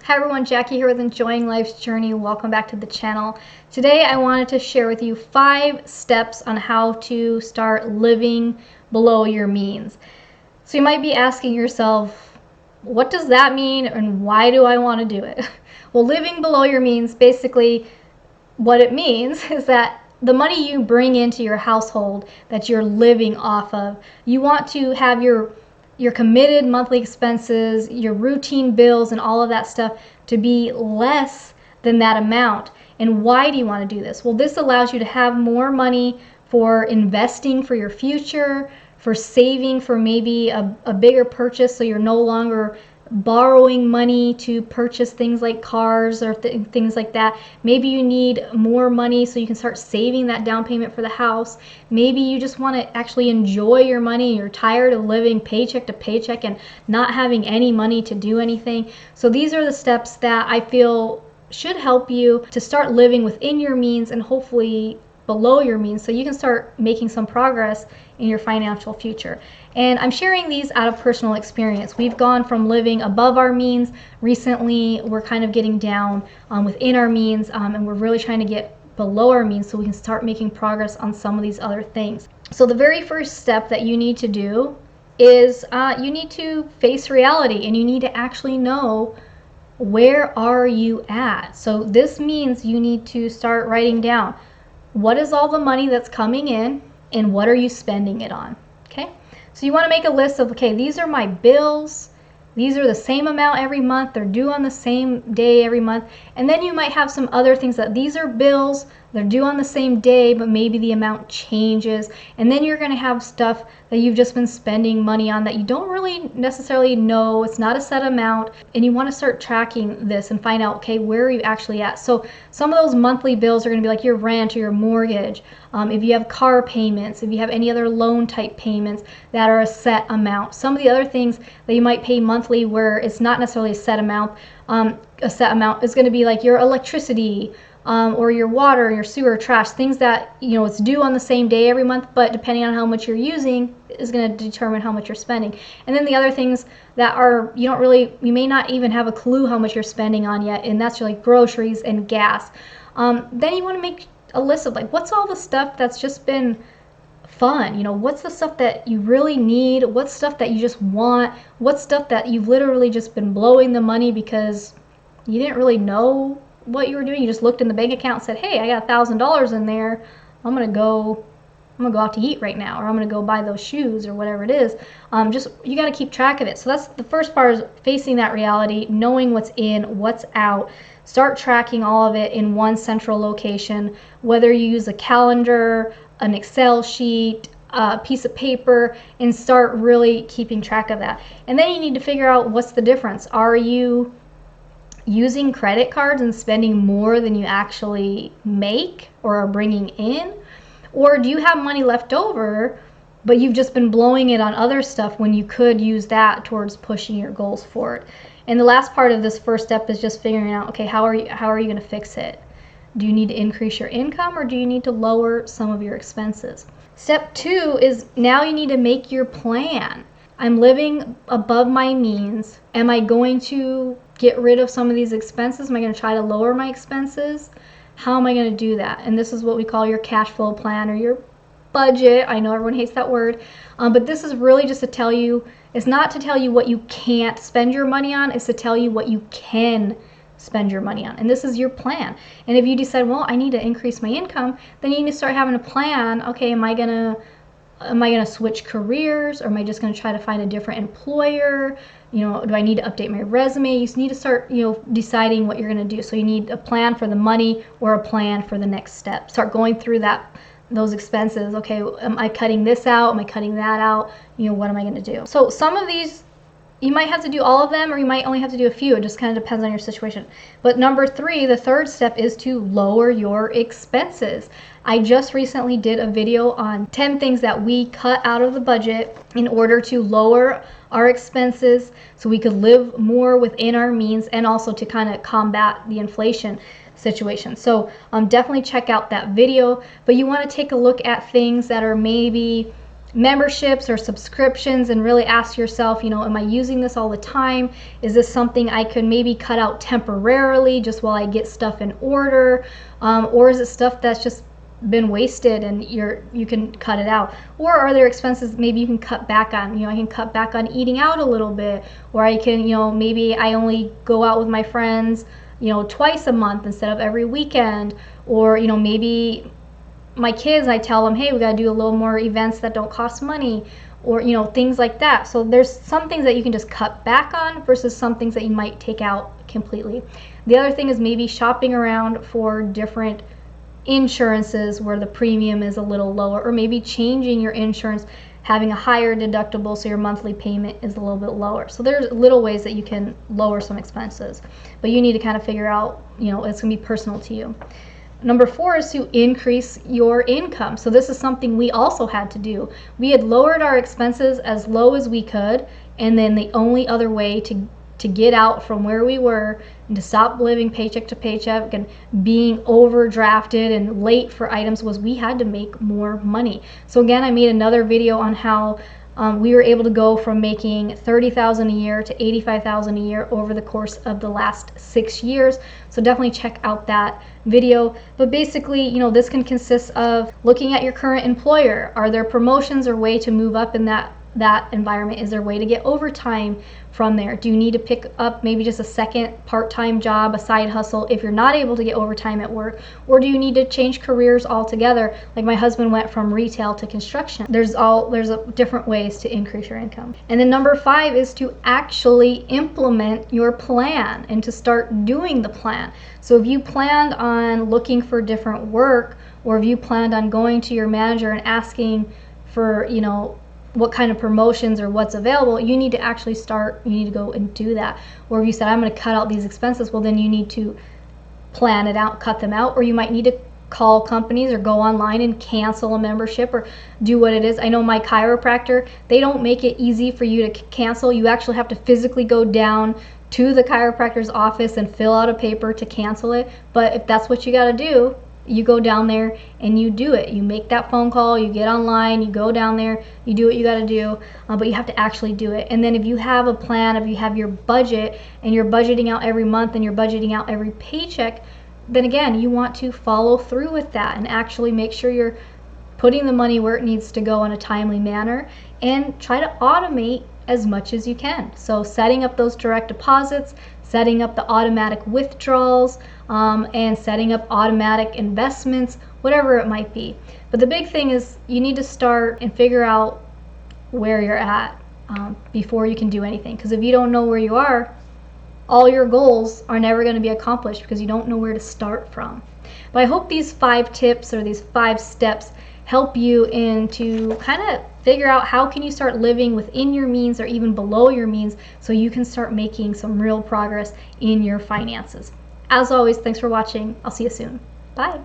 Hi everyone, Jackie here with Enjoying Life's Journey. Welcome back to the channel. Today I wanted to share with you 5 steps on how to start living below your means. So you might be asking yourself, what does that mean and why do I want to do it? Well, living below your means, basically what it means is that the money you bring into your household that you're living off of, you want to have your committed monthly expenses, your routine bills, and all of that stuff to be less than that amount. And why do you want to do this? Well, this allows you to have more money for investing for your future, for saving for maybe a bigger purchase, so you're no longer borrowing money to purchase things like cars or things like that. Maybe you need more money so you can start saving that down payment for the house. Maybe you just want to actually enjoy your money. You're tired of living paycheck to paycheck and not having any money to do anything. So these are the steps that I feel should help you to start living within your means and hopefully below your means, so you can start making some progress in your financial future. And I'm sharing these out of personal experience. We've gone from living above our means. Recently, we're kind of getting down within our means, and we're really trying to get below our means so we can start making progress on some of these other things. So the very first step that you need to do is you need to face reality, and you need to actually know, where are you at? So this means you need to start writing down, what is all the money that's coming in and what are you spending it on? Okay, so you want to make a list of, okay, these are my bills, these are the same amount every month, they're due on the same day every month. And then you might have some other things that these are bills, they're due on the same day, but maybe the amount changes. And then you're going to have stuff that you've just been spending money on that you don't really necessarily know. It's not a set amount. And you want to start tracking this and find out, okay, where are you actually at? So some of those monthly bills are going to be like your rent or your mortgage. If you have car payments, if you have any other loan type payments that are a set amount. Some of the other things that you might pay monthly where it's not necessarily a set amount is going to be like your electricity, or your water, your sewer, trash, things that, you know, it's due on the same day every month, but depending on how much you're using is going to determine how much you're spending. And then the other things that are, you may not even have a clue how much you're spending on yet, and that's like groceries and gas. Then you want to make a list of like, what's all the stuff that's just been fun? You know, what's the stuff that you really need? What's stuff that you just want? What's stuff that you've literally just been blowing the money because you didn't really know what you were doing? You just looked in the bank account and said, hey, I got $1,000 in there. I'm gonna go out to eat right now, or I'm gonna go buy those shoes, or whatever it is. You got to keep track of it. So that's the first part, is facing that reality, knowing what's in, what's out. Start tracking all of it in one central location, whether you use a calendar, an Excel sheet, a piece of paper, and start really keeping track of that. And then you need to figure out, what's the difference. Are you using credit cards and spending more than you actually make or are bringing in? Or do you have money left over, but you've just been blowing it on other stuff when you could use that towards pushing your goals forward? And the last part of this first step is just figuring out, okay, how are you going to fix it? Do you need to increase your income, or do you need to lower some of your expenses? Step 2 is, now you need to make your plan. I'm living above my means. Am I going to get rid of some of these expenses? Am I going to try to lower my expenses? How am I going to do that? And this is what we call your cash flow plan, or your budget. I know everyone hates that word, but this is really just to tell you, it's not to tell you what you can't spend your money on, it's to tell you what you can spend your money on. And this is your plan. And if you decide, well, I need to increase my income, then you need to start having a plan. Okay, am I gonna switch careers, or am I just gonna try to find a different employer? You know, do I need to update my resume? You just need to start, deciding what you're gonna do. So you need a plan for the money, or a plan for the next step. Start going through those expenses. Okay, am I cutting this out? Am I cutting that out? What am I gonna do? So some of these, you might have to do all of them, or you might only have to do a few. It just kind of depends on your situation. But number 3, the third step, is to lower your expenses. I just recently did a video on 10 things that we cut out of the budget in order to lower our expenses so we could live more within our means, and also to kind of combat the inflation situation. So definitely check out that video. But you want to take a look at things that are maybe memberships or subscriptions and really ask yourself, am I using this all the time? Is this something I could maybe cut out temporarily just while I get stuff in order? Or is it stuff that's just been wasted and you can cut it out? Or are there expenses maybe you can cut back on? I can cut back on eating out a little bit, or I can, maybe I only go out with my friends, twice a month instead of every weekend. Or, maybe my kids, I tell them, hey, we got to do a little more events that don't cost money, or things like that. So there's some things that you can just cut back on versus some things that you might take out completely. The other thing is maybe shopping around for different insurances where the premium is a little lower, or maybe changing your insurance, having a higher deductible so your monthly payment is a little bit lower. So there's little ways that you can lower some expenses, but you need to kind of figure out, it's going to be personal to you. Number 4 is to increase your income. So this is something we also had to do. We had lowered our expenses as low as we could, and then the only other way to get out from where we were and to stop living paycheck to paycheck and being overdrafted and late for items was we had to make more money. So again, I made another video on how we were able to go from making $30,000 a year to $85,000 a year over the course of the last 6 years. So definitely check out that video. But basically, this can consist of looking at your current employer. Are there promotions or way to move up in that environment? Is there a way to get overtime from there? Do you need to pick up maybe just a second part-time job, a side hustle, if you're not able to get overtime at work? Or do you need to change careers altogether? Like my husband went from retail to construction. There's different ways to increase your income. And then number 5 is to actually implement your plan and to start doing the plan. So if you planned on looking for different work, or if you planned on going to your manager and asking for, what kind of promotions or what's available, you need to actually start, you need to go and do that. Or if you said, I'm going to cut out these expenses, well, then you need to plan it out, cut them out, or you might need to call companies or go online and cancel a membership or do what it is. I know my chiropractor, they don't make it easy for you to cancel. You actually have to physically go down to the chiropractor's office and fill out a paper to cancel it. But if that's what you got to do, you go down there and you do it. You make that phone call, you get online, you go down there, you do what you got to do, but you have to actually do it. And then if you have a plan, if you have your budget and you're budgeting out every month and you're budgeting out every paycheck, then again, you want to follow through with that and actually make sure you're putting the money where it needs to go in a timely manner, and try to automate as much as you can. So setting up those direct deposits, setting up the automatic withdrawals, and setting up automatic investments, whatever it might be. But the big thing is you need to start and figure out where you're at before you can do anything. Because if you don't know where you are, all your goals are never going to be accomplished because you don't know where to start from. But I hope these 5 tips or these 5 steps help you to kind of figure out how can you start living within your means or even below your means so you can start making some real progress in your finances. As always, thanks for watching. I'll see you soon. Bye.